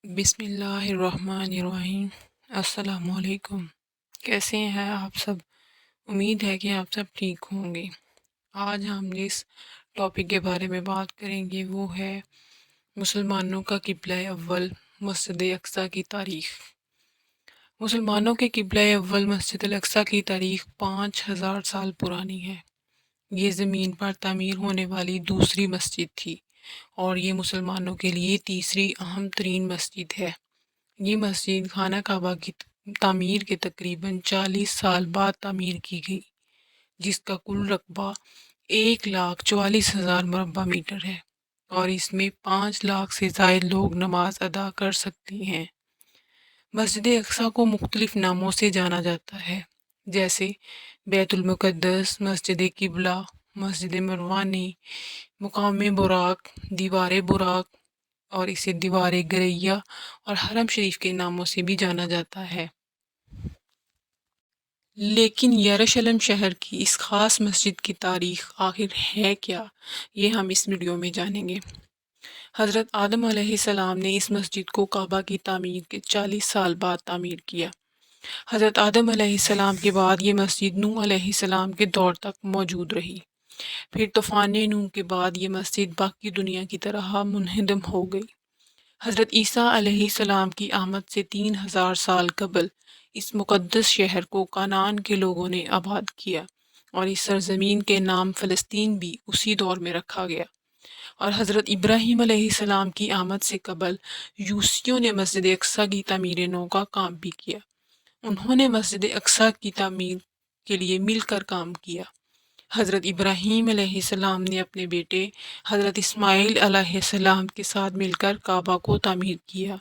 بسم اللہ الرحمن الرحیم۔ السلام علیکم۔ کیسے ہیں آپ سب؟ امید ہے کہ آپ سب ٹھیک ہوں گے۔ آج ہم جس ٹاپک کے بارے میں بات کریں گے وہ ہے مسلمانوں کا قبلہ اول مسجد اقصی کی تاریخ۔ مسلمانوں کے قبلہ اول مسجد الاقصی کی تاریخ 5000 سال پرانی ہے۔ یہ زمین پر تعمیر ہونے والی دوسری مسجد تھی اور یہ مسلمانوں کے لیے تیسری اہم ترین مسجد ہے۔ یہ مسجد خانہ کعبہ کی تعمیر کے تقریباً 40 سال بعد تعمیر کی گئی، جس کا کل رقبہ 1,44,000 مربع میٹر ہے اور اس میں 5 لاکھ سے زائد لوگ نماز ادا کر سکتے ہیں۔ مسجد اقصی کو مختلف ناموں سے جانا جاتا ہے، جیسے بیت المقدس، مسجد قبلہ، مسجد مروانی، مقام براق، دیوار براق، اور اسے دیوار گریا اور حرم شریف کے ناموں سے بھی جانا جاتا ہے۔ لیکن یروشلم شہر کی اس خاص مسجد کی تاریخ آخر ہے کیا، یہ ہم اس ویڈیو میں جانیں گے۔ حضرت آدم علیہ السلام نے اس مسجد کو کعبہ کی تعمیر کے 40 سال بعد تعمیر کیا۔ حضرت آدم علیہ السلام کے بعد یہ مسجد نوح علیہ السلام کے دور تک موجود رہی۔ پھر طوفان نوح کے بعد یہ مسجد باقی دنیا کی طرح منہدم ہو گئی۔ حضرت عیسیٰ علیہ السلام کی آمد سے 3000 سال قبل اس مقدس شہر کو کنعان کے لوگوں نے آباد کیا اور اس سرزمین کے نام فلسطین بھی اسی دور میں رکھا گیا۔ اور حضرت ابراہیم علیہ السلام کی آمد سے قبل یوسیوں نے مسجد اقصی کی تعمیر نو کا کام بھی کیا۔ انہوں نے مسجد اقصی کی تعمیر کے لیے مل کر کام کیا۔ حضرت ابراہیم علیہ السلام نے اپنے بیٹے حضرت اسماعیل علیہ السلام کے ساتھ مل کر کعبہ کو تعمیر کیا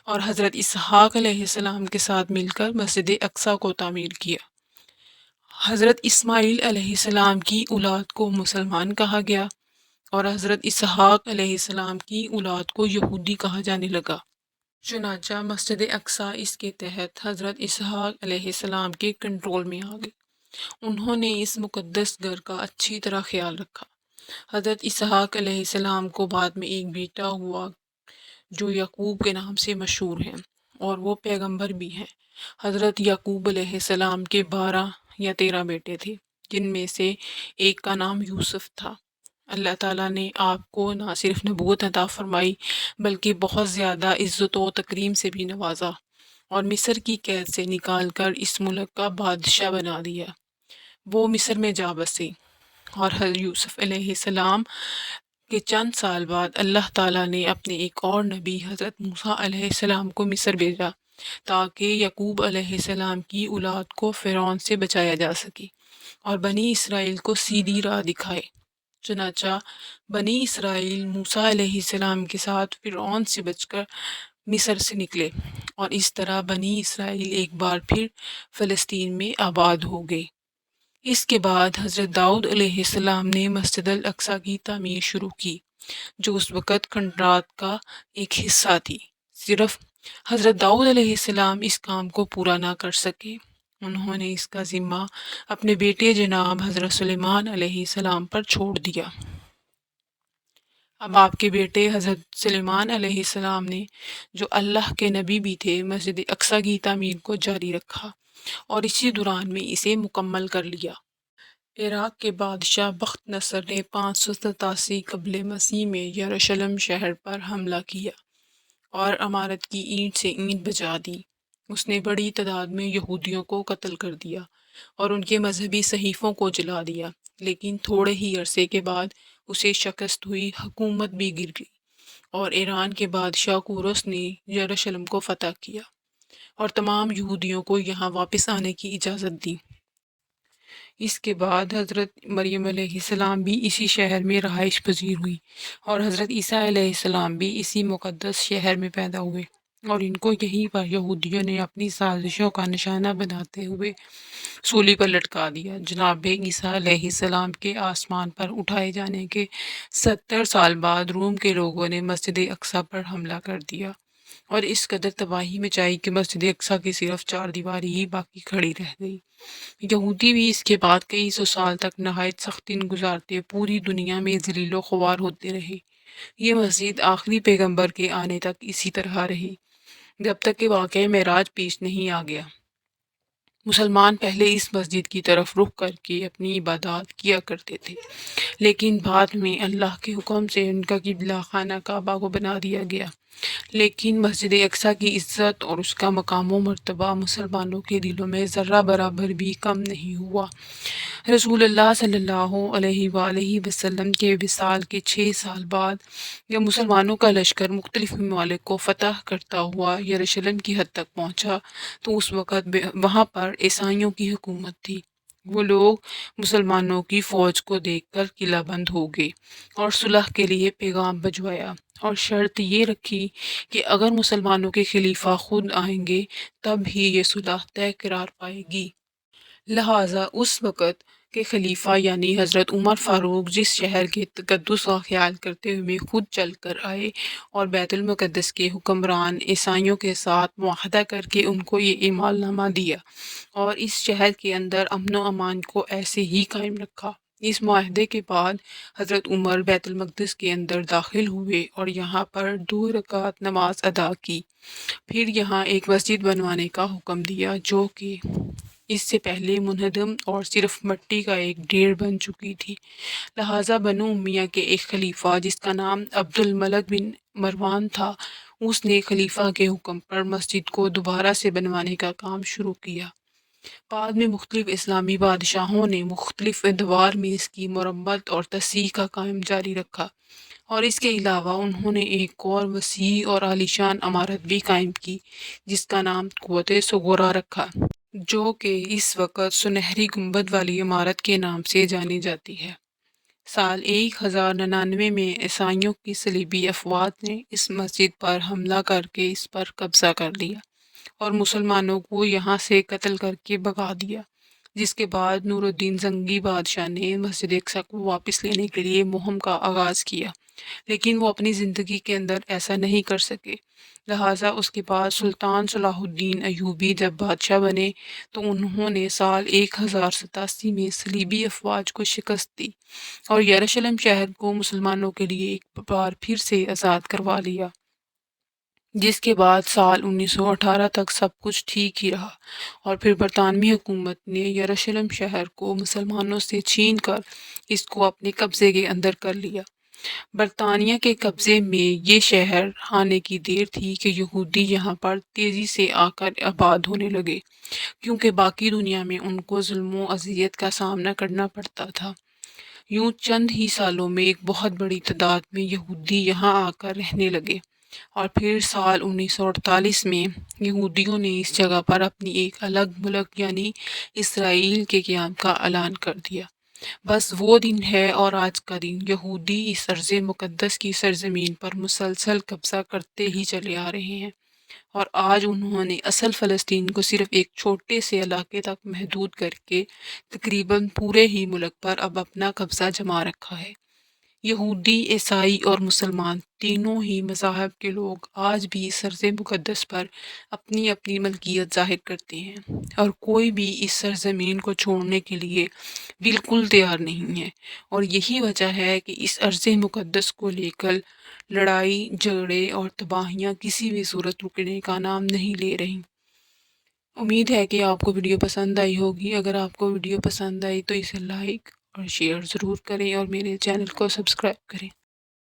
اور حضرت اسحاق علیہ السلام کے ساتھ مل کر مسجد اقصی کو تعمیر کیا۔ حضرت اسماعیل علیہ السلام کی اولاد کو مسلمان کہا گیا اور حضرت اسحاق علیہ السلام کی اولاد کو یہودی کہا جانے لگا۔ چنانچہ مسجد اقصی اس کے تحت حضرت اسحاق علیہ السلام کے کنٹرول میں آ گئی۔ انہوں نے اس مقدس گھر کا اچھی طرح خیال رکھا۔ حضرت اسحاق علیہ السلام کو بعد میں ایک بیٹا ہوا جو یعقوب کے نام سے مشہور ہیں اور وہ پیغمبر بھی ہیں۔ حضرت یعقوب علیہ السلام کے 12 یا 13 بیٹے تھے، جن میں سے ایک کا نام یوسف تھا۔ اللہ تعالیٰ نے آپ کو نہ صرف نبوت عطا فرمائی بلکہ بہت زیادہ عزت و تکریم سے بھی نوازا اور مصر کی قید سے نکال کر اس ملک کا بادشاہ بنا دیا۔ وہ مصر میں جا بسے اور حضرت یوسف علیہ السلام کے چند سال بعد اللہ تعالیٰ نے اپنے ایک اور نبی حضرت موسیٰ علیہ السلام کو مصر بھیجا تاکہ یعقوب علیہ السلام کی اولاد کو فرعون سے بچایا جا سکے اور بنی اسرائیل کو سیدھی راہ دکھائے۔ چنانچہ بنی اسرائیل موسیٰ علیہ السلام کے ساتھ فرعون سے بچ کر مصر سے نکلے اور اس طرح بنی اسرائیل ایک بار پھر فلسطین میں آباد ہو گئے۔ اس کے بعد حضرت داؤد علیہ السلام نے مسجد الاقصی کی تعمیر شروع کی، جو اس وقت کھنڈرات کا ایک حصہ تھی۔ صرف حضرت داؤد علیہ السلام اس کام کو پورا نہ کر سکے، انہوں نے اس کا ذمہ اپنے بیٹے جناب حضرت سلیمان علیہ السلام پر چھوڑ دیا۔ اب آپ کے بیٹے حضرت سلیمان علیہ السلام نے، جو اللہ کے نبی بھی تھے، مسجد اقصی کی تعمیر کو جاری رکھا اور اسی دوران میں اسے مکمل کر لیا۔ عراق کے بادشاہ بخت نصر نے 587 قبل مسیح میں یروشلم شہر پر حملہ کیا اور عمارت کی اینٹ سے اینٹ بجا دی۔ اس نے بڑی تعداد میں یہودیوں کو قتل کر دیا اور ان کے مذہبی صحیفوں کو جلا دیا، لیکن تھوڑے ہی عرصے کے بعد اسے شکست ہوئی، حکومت بھی گر گئی اور ایران کے بادشاہ کوروس نے یروشلم کو فتح کیا اور تمام یہودیوں کو یہاں واپس آنے کی اجازت دی۔ اس کے بعد حضرت مریم علیہ السلام بھی اسی شہر میں رہائش پذیر ہوئی اور حضرت عیسیٰ علیہ السلام بھی اسی مقدس شہر میں پیدا ہوئے اور ان کو یہیں پر یہودیوں نے اپنی سازشوں کا نشانہ بناتے ہوئے سولی پر لٹکا دیا۔ جناب عیسیٰ علیہ السلام کے آسمان پر اٹھائے جانے کے 70 سال بعد روم کے لوگوں نے مسجد اقصی پر حملہ کر دیا اور اس قدر تباہی مچائی کہ مسجد اقصی کی صرف 4 دیواری ہی باقی کھڑی رہ گئی۔ یہودی بھی اس کے بعد کئی سو سال تک نہایت سختی گزارتے پوری دنیا میں ذلیل و خوار ہوتے رہے۔ یہ مسجد آخری پیغمبر کے آنے تک اسی طرح رہی، جب تک کہ واقعہ معراج پیش نہیں آ گیا۔ مسلمان پہلے اس مسجد کی طرف رخ کر کے اپنی عبادات کیا کرتے تھے، لیکن بعد میں اللہ کے حکم سے ان کا قبلہ خانہ کعبہ کو بنا دیا گیا۔ لیکن مسجد اقصیٰ کی عزت اور اس کا مقام و مرتبہ مسلمانوں کے دلوں میں ذرہ برابر بھی کم نہیں ہوا۔ رسول اللہ صلی اللہ علیہ وآلہ وسلم کے وصال کے 6 سال بعد جب مسلمانوں کا لشکر مختلف ممالک کو فتح کرتا ہوا یروشلم کی حد تک پہنچا تو اس وقت وہاں پر عیسائیوں کی حکومت تھی۔ وہ لوگ مسلمانوں کی فوج کو دیکھ کر قلعہ بند ہو گئے اور صلح کے لیے پیغام بھجوایا، اور شرط یہ رکھی کہ اگر مسلمانوں کے خلیفہ خود آئیں گے تب ہی یہ صلح طے قرار پائے گی۔ لہٰذا اس وقت کے خلیفہ یعنی حضرت عمر فاروق جس شہر کے تقدس کا خیال کرتے ہوئے خود چل کر آئے اور بیت المقدس کے حکمران عیسائیوں کے ساتھ معاہدہ کر کے ان کو یہ اعمال نامہ دیا اور اس شہر کے اندر امن و امان کو ایسے ہی قائم رکھا۔ اس معاہدے کے بعد حضرت عمر بیت المقدس کے اندر داخل ہوئے اور یہاں پر 2 رکعت نماز ادا کی، پھر یہاں ایک مسجد بنوانے کا حکم دیا جو کہ اس سے پہلے منہدم اور صرف مٹی کا ایک ڈھیر بن چکی تھی۔ لہٰذا بنو امیہ کے ایک خلیفہ جس کا نام عبد الملک بن مروان تھا، اس نے خلیفہ کے حکم پر مسجد کو دوبارہ سے بنوانے کا کام شروع کیا۔ بعد میں مختلف اسلامی بادشاہوں نے مختلف ادوار میں اس کی مرمت اور تصحیح کا کام جاری رکھا، اور اس کے علاوہ انہوں نے ایک اور وسیع اور عالیشان عمارت بھی قائم کی جس کا نام قوت صغرا رکھا، جو کہ اس وقت سنہری گنبد والی عمارت کے نام سے جانی جاتی ہے۔ سال 1099 میں عیسائیوں کی صلیبی افواج نے اس مسجد پر حملہ کر کے اس پر قبضہ کر لیا اور مسلمانوں کو یہاں سے قتل کر کے بھگا دیا، جس کے بعد نور الدین زنگی بادشاہ نے مسجد اقصیٰ کو واپس لینے کے لیے مہم کا آغاز کیا، لیکن وہ اپنی زندگی کے اندر ایسا نہیں کر سکے۔ لہٰذا اس کے بعد سلطان صلاح الدین ایوبی جب بادشاہ بنے تو انہوں نے سال 1087 میں صلیبی افواج کو شکست دی اور یروشلم شہر کو مسلمانوں کے لیے ایک بار پھر سے آزاد کروا لیا، جس کے بعد سال 1918 تک سب کچھ ٹھیک ہی رہا، اور پھر برطانوی حکومت نے یروشلم شہر کو مسلمانوں سے چھین کر اس کو اپنے قبضے کے اندر کر لیا۔ برطانیہ کے قبضے میں یہ شہر آنے کی دیر تھی کہ یہودی یہاں پر تیزی سے آ کر آباد ہونے لگے، کیونکہ باقی دنیا میں ان کو ظلم و اذیت کا سامنا کرنا پڑتا تھا۔ یوں چند ہی سالوں میں ایک بہت بڑی تعداد میں یہودی یہاں آ کر رہنے لگے، اور پھر سال 1948 میں یہودیوں نے اس جگہ پر اپنی ایک الگ ملک یعنی اسرائیل کے قیام کا اعلان کر دیا۔ بس وہ دن ہے اور آج کا دن یہودی اس ارض مقدس کی سرزمین پر مسلسل قبضہ کرتے ہی چلے آ رہے ہیں، اور آج انہوں نے اصل فلسطین کو صرف ایک چھوٹے سے علاقے تک محدود کر کے تقریباً پورے ہی ملک پر اب اپنا قبضہ جما رکھا ہے۔ یہودی، عیسائی اور مسلمان تینوں ہی مذاہب کے لوگ آج بھی اس ارض مقدس پر اپنی اپنی ملکیت ظاہر کرتے ہیں، اور کوئی بھی اس سرزمین کو چھوڑنے کے لیے بالکل تیار نہیں ہے، اور یہی وجہ ہے کہ اس ارض مقدس کو لے کر لڑائی جھگڑے اور تباہیاں کسی بھی صورت رکنے کا نام نہیں لے رہی۔ امید ہے کہ آپ کو ویڈیو پسند آئی ہوگی۔ اگر آپ کو ویڈیو پسند آئی تو اسے لائک اور شیئر ضرور کریں اور میرے چینل کو سبسکرائب کریں۔